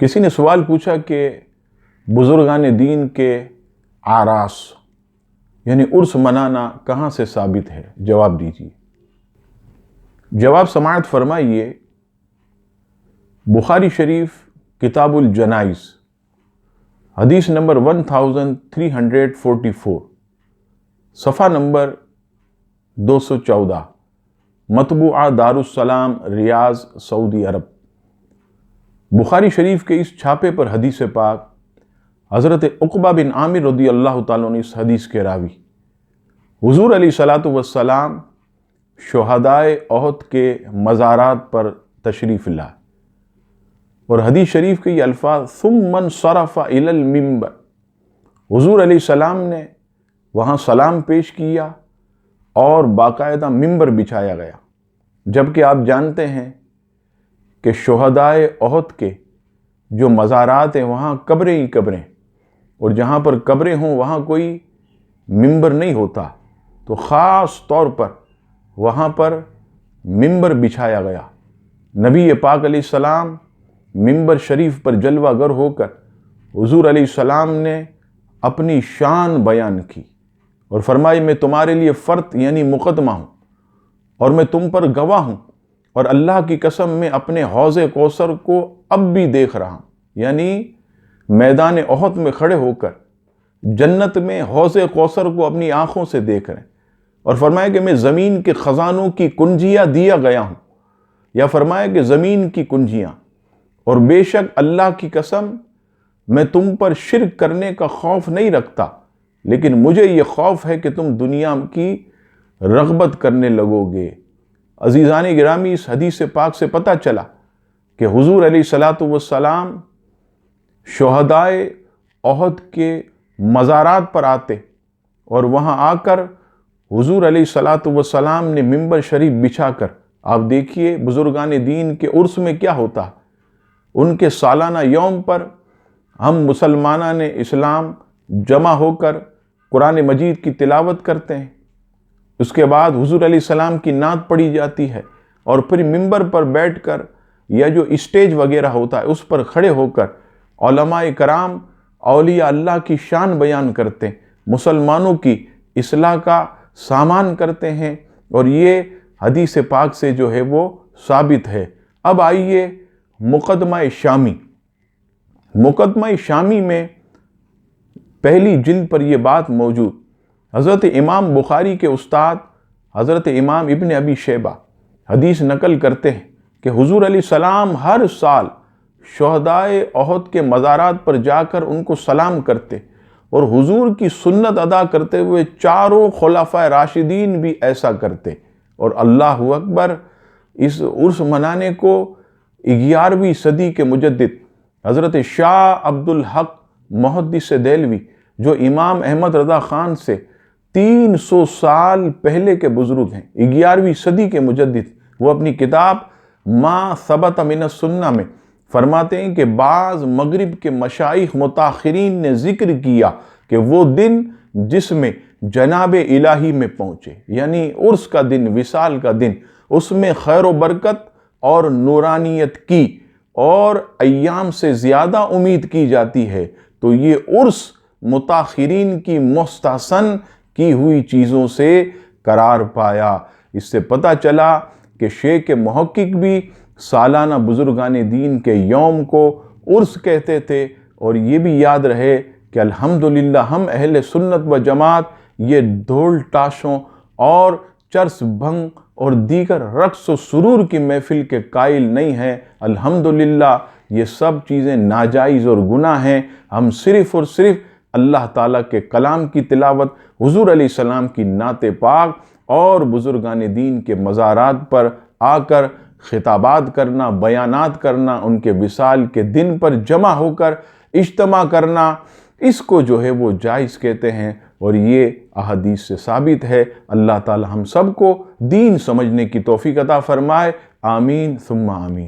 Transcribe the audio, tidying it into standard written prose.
کسی نے سوال پوچھا کہ بزرگان دین کے آراس یعنی عرس منانا کہاں سے ثابت ہے؟ جواب دیجیے۔ جواب سماعت فرمائیے، بخاری شریف کتاب الجنائز حدیث نمبر 1344 صفحہ نمبر 214، مطبوعہ دارالسلام ریاض سعودی عرب۔ بخاری شریف کے اس چھاپے پر حدیث پاک حضرت عقبہ بن عامر رضی اللہ تعالیٰ عنہ اس حدیث کے راوی حضور علیہ الصلوۃ والسلام شہدائے احد کے مزارات پر تشریف لائے، اور حدیث شریف کے یہ الفاظ ثم انصرف الی المنبر، حضور علیہ السلام نے وہاں سلام پیش کیا اور باقاعدہ منبر بچھایا گیا، جبکہ آپ جانتے ہیں کہ شہدائے احد کے جو مزارات ہیں وہاں قبریں ہی قبریں، اور جہاں پر قبریں ہوں وہاں کوئی منبر نہیں ہوتا، تو خاص طور پر وہاں پر منبر بچھایا گیا۔ نبی پاک علیہ السلام منبر شریف پر جلوہ گر ہو کر حضور علیہ السلام نے اپنی شان بیان کی اور فرمایا، میں تمہارے لیے فرد یعنی مقدمہ ہوں اور میں تم پر گواہ ہوں، اور اللہ کی قسم میں اپنے حوض کوثر کو اب بھی دیکھ رہا ہوں، یعنی میدان احد میں کھڑے ہو کر جنت میں حوض کوثر کو اپنی آنکھوں سے دیکھ رہے ہیں، اور فرمایا کہ میں زمین کے خزانوں کی کنجیاں دیا گیا ہوں، یا فرمایا کہ زمین کی کنجیاں، اور بے شک اللہ کی قسم میں تم پر شرک کرنے کا خوف نہیں رکھتا، لیکن مجھے یہ خوف ہے کہ تم دنیا کی رغبت کرنے لگو گے۔ عزیزان گرامی، اس حدیث پاک سے پتہ چلا کہ حضور علیہ الصلوۃ والسلام شہدائے احد کے مزارات پر آتے اور وہاں آ کر حضور علیہ الصلوۃ والسلام نے منبر شریف بچھا کر، آپ دیکھیے بزرگان دین کے عرس میں کیا ہوتا، ان کے سالانہ یوم پر ہم مسلمانان اسلام جمع ہو کر قرآن مجید کی تلاوت کرتے ہیں، اس کے بعد حضور علیہ السلام کی نعت پڑھی جاتی ہے، اور پھر منبر پر بیٹھ کر یا جو اسٹیج وغیرہ ہوتا ہے اس پر کھڑے ہو کر علماء کرام اولیاء اللہ کی شان بیان کرتے ہیں، مسلمانوں کی اصلاح کا سامان کرتے ہیں، اور یہ حدیث پاک سے جو ہے وہ ثابت ہے۔ اب آئیے مقدمہ شامی۔ مقدمہ شامی میں پہلی جلد پر یہ بات موجود، حضرت امام بخاری کے استاد حضرت امام ابن ابی شیبہ حدیث نقل کرتے ہیں کہ حضور علیہ السلام ہر سال شہدائے احد کے مزارات پر جا کر ان کو سلام کرتے، اور حضور کی سنت ادا کرتے ہوئے چاروں خلفائے راشدین بھی ایسا کرتے، اور اللہ اکبر، اس عرس منانے کو 11ویں صدی کے مجدد حضرت شاہ عبدالحق محدث دہلوی جو امام احمد رضا خان سے 300 سال پہلے کے بزرگ ہیں، 11ویں صدی کے مجدد، وہ اپنی کتاب ما ثبت من السنہ میں فرماتے ہیں کہ بعض مغرب کے مشائخ متاخرین نے ذکر کیا کہ وہ دن جس میں جناب الہی میں پہنچے، یعنی عرس کا دن، وصال کا دن، اس میں خیر و برکت اور نورانیت کی اور ایام سے زیادہ امید کی جاتی ہے، تو یہ عرس متاخرین کی مستحسن کی ہوئی چیزوں سے قرار پایا۔ اس سے پتہ چلا کہ شیخ محقق بھی سالانہ بزرگان دین کے یوم کو عرس کہتے تھے، اور یہ بھی یاد رہے کہ الحمدللہ ہم اہل سنت و جماعت یہ ڈھول تاشوں اور چرس بھنگ اور دیگر رقص و سرور کی محفل کے قائل نہیں ہیں۔ الحمدللہ یہ سب چیزیں ناجائز اور گناہ ہیں، ہم صرف اور صرف اللہ تعالیٰ کے کلام کی تلاوت، حضور علیہ السلام کی نعت پاک اور بزرگان دین کے مزارات پر آ کر خطابات کرنا، بیانات کرنا، ان کے وصال کے دن پر جمع ہو کر اجتماع کرنا، اس کو جو ہے وہ جائز کہتے ہیں، اور یہ احادیث سے ثابت ہے۔ اللہ تعالی ہم سب کو دین سمجھنے کی توفیق عطا فرمائے، آمین ثم آمین۔